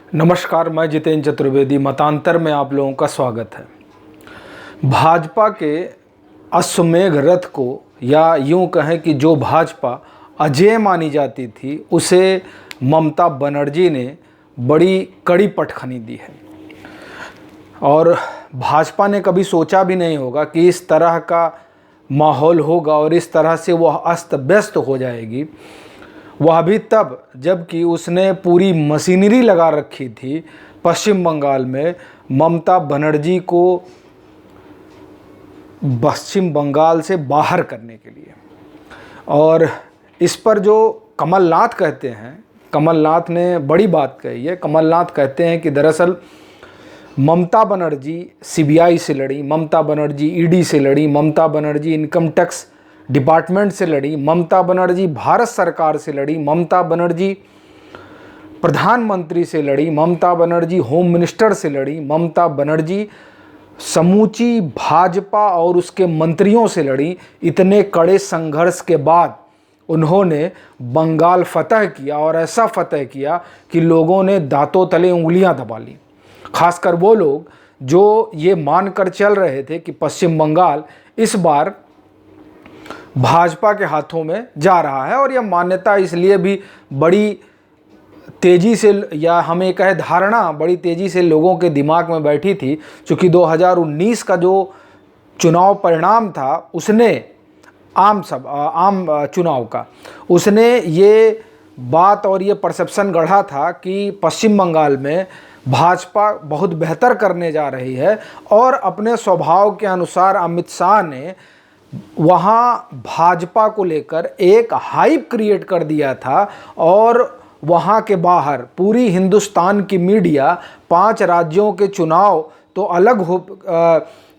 नमस्कार, मैं जितेंद्र चतुर्वेदी। मतांतर में आप लोगों का स्वागत है। भाजपा के अश्वमेघ रथ को, या यूं कहें कि जो भाजपा अजेय मानी जाती थी, उसे ममता बनर्जी ने बड़ी कड़ी पटखनी दी है। और भाजपा ने कभी सोचा भी नहीं होगा कि इस तरह का माहौल होगा और इस तरह से वह अस्त व्यस्त हो जाएगी। वह भी तब जबकि उसने पूरी मशीनरी लगा रखी थी पश्चिम बंगाल में ममता बनर्जी को पश्चिम बंगाल से बाहर करने के लिए। और इस पर जो कमलनाथ कहते हैं, कमलनाथ ने बड़ी बात कही है। कमलनाथ कहते हैं कि दरअसल ममता बनर्जी सीबीआई से लड़ी, ममता बनर्जी ईडी से लड़ी, Mamata Banerjee income tax department से लड़ी, ममता बनर्जी भारत सरकार से लड़ी, ममता बनर्जी प्रधानमंत्री से लड़ी, ममता बनर्जी होम मिनिस्टर से लड़ी, ममता बनर्जी समूची भाजपा और उसके मंत्रियों से लड़ी। इतने कड़े संघर्ष के बाद उन्होंने बंगाल फतह किया, और ऐसा फतह किया कि लोगों ने दांतों तले उंगलियां दबा ली। खासकर वो लोग जो ये मानकर चल रहे थे कि पश्चिम बंगाल इस बार भाजपा के हाथों में जा रहा है। और यह मान्यता इसलिए भी बड़ी तेज़ी से, या हमें कहे धारणा बड़ी तेज़ी से लोगों के दिमाग में बैठी थी, क्योंकि 2019 का जो चुनाव परिणाम था उसने आम चुनाव का उसने ये बात और ये परसेप्शन गढ़ा था कि पश्चिम बंगाल में भाजपा बहुत बेहतर करने जा रही है। और अपने स्वभाव के अनुसार अमित शाह ने वहाँ भाजपा को लेकर एक हाइप क्रिएट कर दिया था। और वहाँ के बाहर पूरी हिंदुस्तान की मीडिया 5 राज्यों के चुनाव तो अलग हो,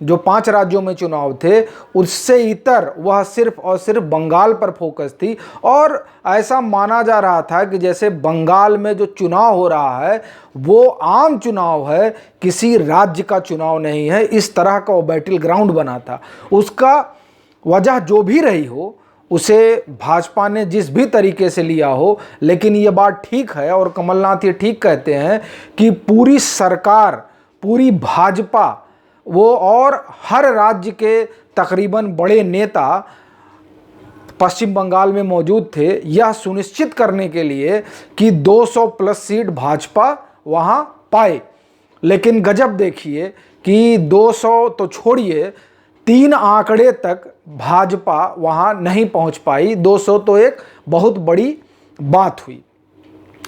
जो 5 राज्यों में चुनाव थे उससे इतर वह सिर्फ और सिर्फ बंगाल पर फोकस थी। और ऐसा माना जा रहा था कि जैसे बंगाल में जो चुनाव हो रहा है वो आम चुनाव है, किसी राज्य का चुनाव नहीं है। इस तरह का वो बैटल ग्राउंड बना था। उसका वजह जो भी रही हो, उसे भाजपा ने जिस भी तरीके से लिया हो, लेकिन ये बात ठीक है और कमलनाथ ये ठीक कहते हैं कि पूरी सरकार, पूरी भाजपा, वो और हर राज्य के तकरीबन बड़े नेता पश्चिम बंगाल में मौजूद थे, यह सुनिश्चित करने के लिए कि 200 प्लस सीट भाजपा वहाँ पाए। लेकिन गजब देखिए कि 200 तो छोड़िए, 3 आंकड़े तक भाजपा वहाँ नहीं पहुँच पाई। 200 तो एक बहुत बड़ी बात हुई,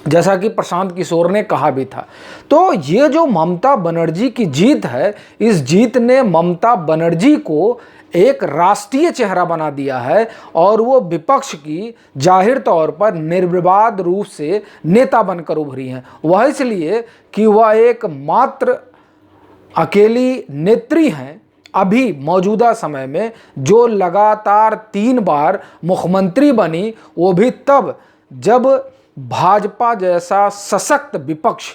जैसा कि प्रशांत किशोर ने कहा भी था। तो ये जो ममता बनर्जी की जीत है, इस जीत ने ममता बनर्जी को एक राष्ट्रीय चेहरा बना दिया है। और वो विपक्ष की जाहिर तौर पर निर्विवाद रूप से नेता बनकर उभरी हैं। वह इसलिए कि वह एक मात्र अकेली नेत्री हैं अभी मौजूदा समय में, जो लगातार 3 बार मुख्यमंत्री बनी, वो भी तब जब भाजपा जैसा सशक्त विपक्ष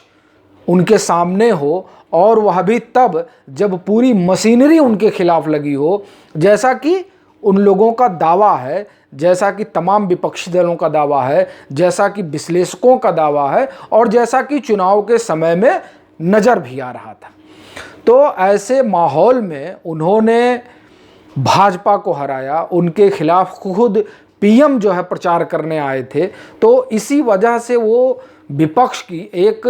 उनके सामने हो, और वह भी तब जब पूरी मशीनरी उनके खिलाफ लगी हो, जैसा कि उन लोगों का दावा है, जैसा कि तमाम विपक्षी दलों का दावा है, जैसा कि विश्लेषकों का दावा है, और जैसा कि चुनाव के समय में नज़र भी आ रहा था। तो ऐसे माहौल में उन्होंने भाजपा को हराया। उनके खिलाफ खुद पीएम जो है प्रचार करने आए थे। तो इसी वजह से वो विपक्ष की एक,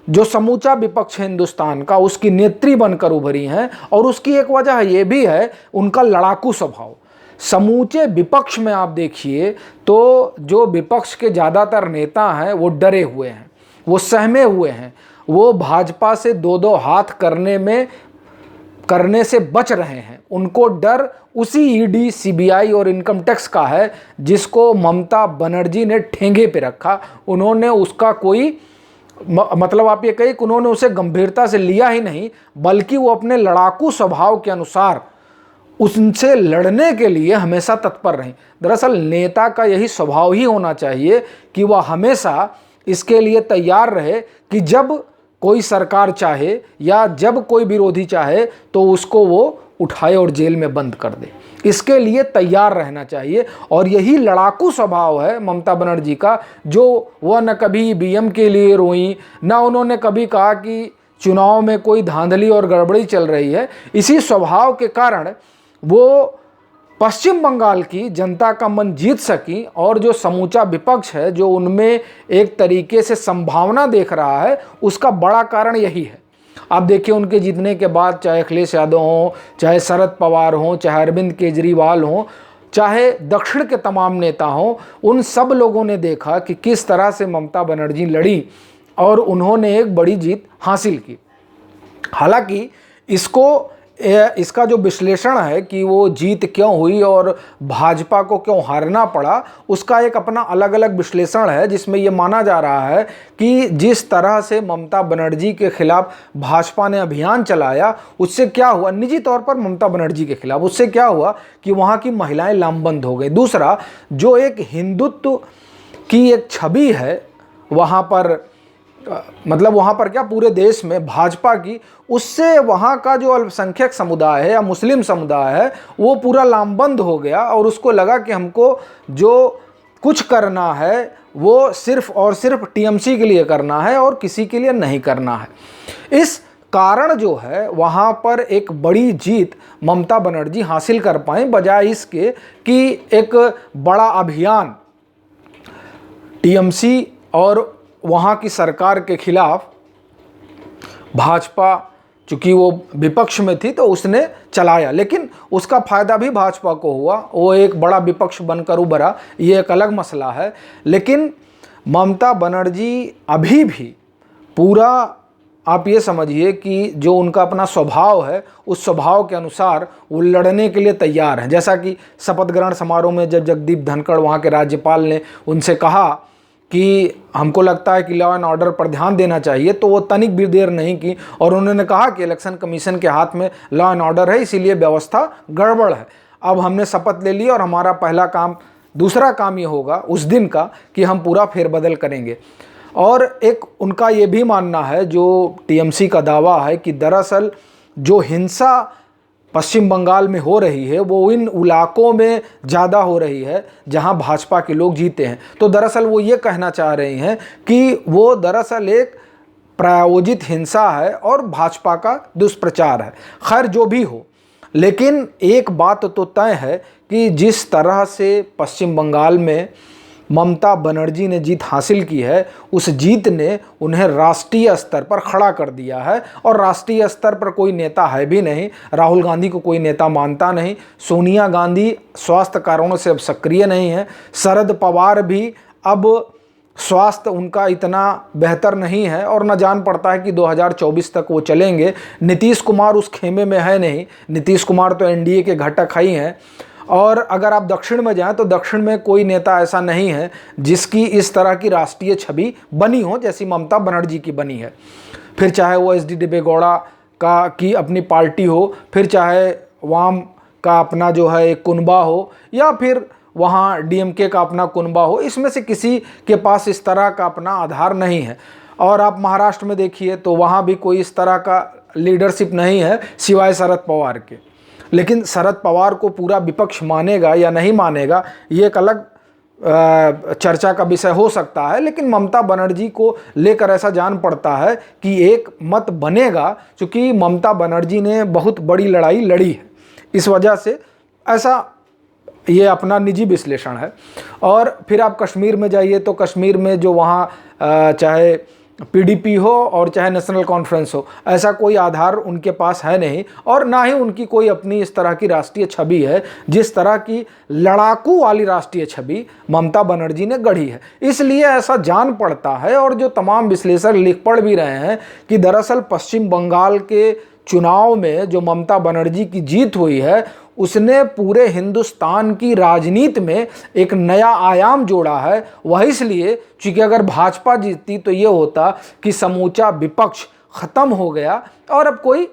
जो समूचा विपक्ष है हिंदुस्तान का, उसकी नेत्री बनकर उभरी हैं। और उसकी एक वजह ये भी है उनका लड़ाकू स्वभाव। समूचे विपक्ष में आप देखिए तो जो विपक्ष के ज़्यादातर नेता हैं वो डरे हुए हैं, वो सहमे हुए हैं। वो भाजपा से 2-2 हाथ करने से बच रहे हैं। उनको डर उसी ईडी, सीबीआई और इनकम टैक्स का है, जिसको ममता बनर्जी ने ठेंगे पे रखा। उन्होंने उसका कोई मतलब आप ये कहिए कि उन्होंने उसे गंभीरता से लिया ही नहीं, बल्कि वो अपने लड़ाकू स्वभाव के अनुसार उनसे लड़ने के लिए हमेशा तत्पर रहे। दरअसल नेता का यही स्वभाव ही होना चाहिए कि वह हमेशा इसके लिए तैयार रहे कि जब कोई सरकार चाहे या जब कोई विरोधी चाहे तो उसको वो उठाए और जेल में बंद कर दे। इसके लिए तैयार रहना चाहिए और यही लड़ाकू स्वभाव है ममता बनर्जी का, जो वह न कभी ईवीएम के लिए रोई, ना उन्होंने कभी कहा कि चुनाव में कोई धांधली और गड़बड़ी चल रही है। इसी स्वभाव के कारण वो पश्चिम बंगाल की जनता का मन जीत सकी और जो समूचा विपक्ष है जो उनमें एक तरीके से संभावना देख रहा है, उसका बड़ा कारण यही है। आप देखिए उनके जीतने के बाद चाहे अखिलेश यादव हों, चाहे शरद पवार हों, चाहे अरविंद केजरीवाल हों, चाहे दक्षिण के तमाम नेता हों, उन सब लोगों ने देखा कि किस तरह से ममता बनर्जी लड़ी और उन्होंने एक बड़ी जीत हासिल की। हालांकि इसका जो विश्लेषण है कि वो जीत क्यों हुई और भाजपा को क्यों हारना पड़ा, उसका एक अपना अलग अलग विश्लेषण है, जिसमें ये माना जा रहा है कि जिस तरह से ममता बनर्जी के खिलाफ भाजपा ने अभियान चलाया, उससे क्या हुआ, निजी तौर पर ममता बनर्जी के खिलाफ, उससे क्या हुआ कि वहाँ की महिलाएं लामबंद हो गई। दूसरा, जो एक हिंदुत्व की एक छवि है वहाँ पर, मतलब वहाँ पर क्या पूरे देश में भाजपा की, उससे वहाँ का जो अल्पसंख्यक समुदाय है या मुस्लिम समुदाय है वो पूरा लामबंद हो गया और उसको लगा कि हमको जो कुछ करना है वो सिर्फ और सिर्फ टीएमसी के लिए करना है और किसी के लिए नहीं करना है। इस कारण जो है वहाँ पर एक बड़ी जीत ममता बनर्जी हासिल कर पाएं, बजाय इसके कि एक बड़ा अभियान टीएमसी और वहाँ की सरकार के खिलाफ भाजपा, चूँकि वो विपक्ष में थी तो उसने चलाया, लेकिन उसका फ़ायदा भी भाजपा को हुआ, वो एक बड़ा विपक्ष बनकर उभरा, ये एक अलग मसला है। लेकिन ममता बनर्जी अभी भी पूरा, आप ये समझिए कि जो उनका अपना स्वभाव है उस स्वभाव के अनुसार वो लड़ने के लिए तैयार हैं। जैसा कि शपथ ग्रहण समारोह में जब जगदीप धनखड़ वहाँ के राज्यपाल ने उनसे कहा कि हमको लगता है कि लॉ एंड ऑर्डर पर ध्यान देना चाहिए, तो वो तनिक भी देर नहीं की और उन्होंने कहा कि इलेक्शन कमीशन के हाथ में लॉ एंड ऑर्डर है, इसीलिए व्यवस्था गड़बड़ है। अब हमने शपथ ले ली और हमारा पहला काम, दूसरा काम ये होगा उस दिन का कि हम पूरा फेरबदल करेंगे। और एक उनका ये भी मानना है, जो टीएमसी का दावा है, कि दरअसल जो हिंसा पश्चिम बंगाल में हो रही है वो इन इलाकों में ज़्यादा हो रही है जहां भाजपा के लोग जीते हैं। तो दरअसल वो ये कहना चाह रहे हैं कि वो दरअसल एक प्रायोजित हिंसा है और भाजपा का दुष्प्रचार है। खैर जो भी हो, लेकिन एक बात तो तय है कि जिस तरह से पश्चिम बंगाल में ममता बनर्जी ने जीत हासिल की है, उस जीत ने उन्हें राष्ट्रीय स्तर पर खड़ा कर दिया है और राष्ट्रीय स्तर पर कोई नेता है भी नहीं। राहुल गांधी को कोई नेता मानता नहीं, सोनिया गांधी स्वास्थ्य कारणों से अब सक्रिय नहीं है, शरद पवार भी अब स्वास्थ्य उनका इतना बेहतर नहीं है और न जान पड़ता है कि 2024 तक वो चलेंगे। नीतीश कुमार उस खेमे में है नहीं, नीतीश कुमार तो एनडीए के घटक ही हैं। और अगर आप दक्षिण में जाएं तो दक्षिण में कोई नेता ऐसा नहीं है जिसकी इस तरह की राष्ट्रीय छवि बनी हो जैसी ममता बनर्जी की बनी है। फिर चाहे वो एसडी देवेगौड़ा की अपनी पार्टी हो, फिर चाहे वाम का अपना जो है एक कुनबा हो, या फिर वहाँ डीएमके का अपना कुनबा हो, इसमें से किसी के पास इस तरह का अपना आधार नहीं है। और आप महाराष्ट्र में देखिए तो वहाँ भी कोई इस तरह का लीडरशिप नहीं है सिवाय शरद पवार के। लेकिन शरद पवार को पूरा विपक्ष मानेगा या नहीं मानेगा ये एक अलग चर्चा का विषय हो सकता है, लेकिन ममता बनर्जी को लेकर ऐसा जान पड़ता है कि एक मत बनेगा, क्योंकि ममता बनर्जी ने बहुत बड़ी लड़ाई लड़ी है। इस वजह से ऐसा ये अपना निजी विश्लेषण है। और फिर आप कश्मीर में जाइए तो कश्मीर में जो वहाँ चाहे पीडीपी हो और चाहे नेशनल कॉन्फ्रेंस हो, ऐसा कोई आधार उनके पास है नहीं और ना ही उनकी कोई अपनी इस तरह की राष्ट्रीय छवि है जिस तरह की लड़ाकू वाली राष्ट्रीय छवि ममता बनर्जी ने गढ़ी है। इसलिए ऐसा जान पड़ता है और जो तमाम विश्लेषक लिख पढ़ भी रहे हैं कि दरअसल पश्चिम बंगाल के चुनाव में जो ममता बनर्जी की जीत हुई है उसने पूरे हिंदुस्तान की राजनीति में एक नया आयाम जोड़ा है। वह इसलिए क्योंकि अगर भाजपा जीतती तो ये होता कि समूचा विपक्ष खत्म हो गया और अब कोई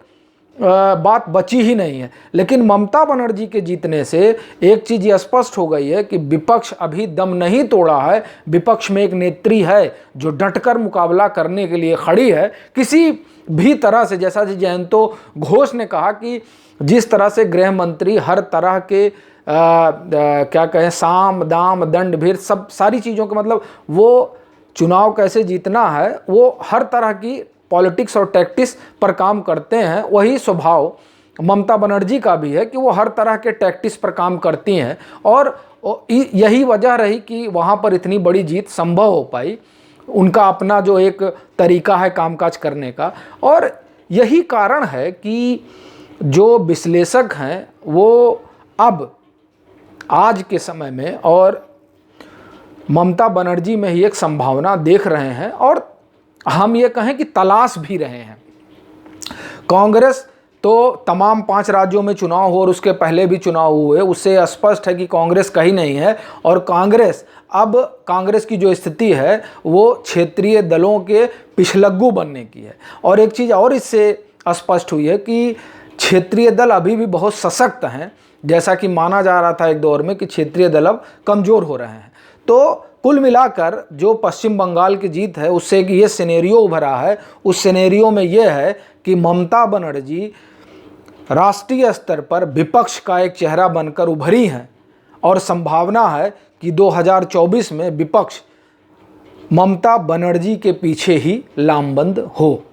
बात बची ही नहीं है। लेकिन ममता बनर्जी के जीतने से एक चीज़ ये स्पष्ट हो गई है कि विपक्ष अभी दम नहीं तोड़ा है। विपक्ष में एक नेत्री है जो डटकर मुकाबला करने के लिए खड़ी है किसी भी तरह से। जैसा कि जयंतो घोष ने कहा कि जिस तरह से गृह मंत्री हर तरह के क्या कहें साम दाम दंड भेद सब सारी चीज़ों के मतलब वो चुनाव कैसे जीतना है वो हर तरह की पॉलिटिक्स और टैक्टिक्स पर काम करते हैं, वही स्वभाव ममता बनर्जी का भी है कि वो हर तरह के टैक्टिक्स पर काम करती हैं। और यही वजह रही कि वहाँ पर इतनी बड़ी जीत संभव हो पाई। उनका अपना जो एक तरीका है कामकाज करने का, और यही कारण है कि जो विश्लेषक हैं वो अब आज के समय में और ममता बनर्जी में ही एक संभावना देख रहे हैं, और हम ये कहें कि तलाश भी रहे हैं। कांग्रेस तो तमाम 5 राज्यों में चुनाव हो और उसके पहले भी चुनाव हुए, उससे स्पष्ट है कि कांग्रेस कहीं नहीं है। और कांग्रेस की जो स्थिति है वो क्षेत्रीय दलों के पिछलग्गू बनने की है। और एक चीज़ और इससे स्पष्ट हुई है कि क्षेत्रीय दल अभी भी बहुत सशक्त हैं, जैसा कि माना जा रहा था एक दौर में कि क्षेत्रीय दल अब कमज़ोर हो रहे हैं। तो कुल मिलाकर जो पश्चिम बंगाल की जीत है उससे कि ये सिनेरियो उभरा है, उस सिनेरियो में ये है कि ममता बनर्जी राष्ट्रीय स्तर पर विपक्ष का एक चेहरा बनकर उभरी हैं, और संभावना है कि 2024 में विपक्ष ममता बनर्जी के पीछे ही लामबंद हो।